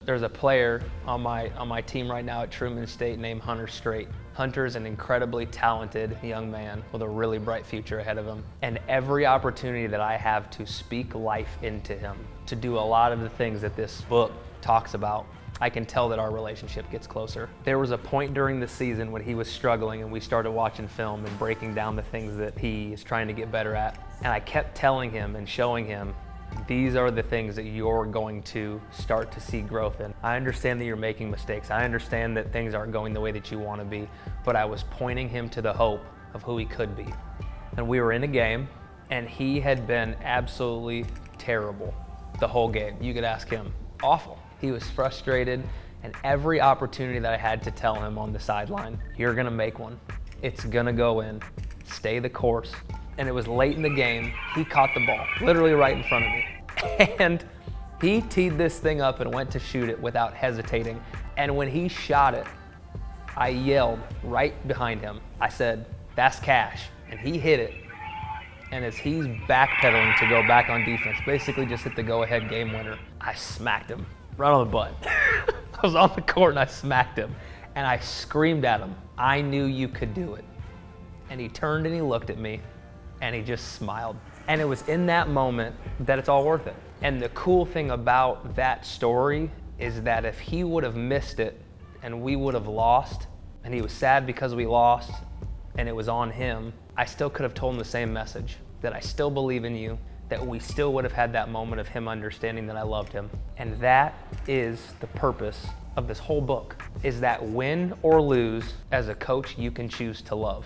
There's a player on my team right now at Truman State named Hunter Strait. Hunter's an incredibly talented young man with a really bright future ahead of him. And every opportunity that I have to speak life into him, to do a lot of the things that this book talks about, I can tell that our relationship gets closer. There was a point during the season when he was struggling and we started watching film and breaking down the things that he is trying to get better at. And I kept telling him and showing him, these are the things that you're going to start to see growth in. I understand that you're making mistakes. I understand that things aren't going the way that you want to be, but I was pointing him to the hope of who he could be. And we were in a game and he had been absolutely terrible the whole game. You could ask him, awful. He was frustrated, and every opportunity that I had to tell him on the sideline, you're gonna make one. It's gonna go in, stay the course. And it was late in the game, he caught the ball, literally right in front of me. And he teed this thing up and went to shoot it without hesitating. And when he shot it, I yelled right behind him. I said, that's cash. And he hit it. And as he's backpedaling to go back on defense, basically just hit the go-ahead game winner, I smacked him right on the butt. I was on the court and I smacked him. And I screamed at him, I knew you could do it. And he turned and he looked at me and he just smiled. And it was in that moment that it's all worth it. And the cool thing about that story is that if he would have missed it and we would have lost, and he was sad because we lost and it was on him, I still could have told him the same message, that I still believe in you, that we still would have had that moment of him understanding that I loved him. And that is the purpose of this whole book, is that win or lose, as a coach, you can choose to love.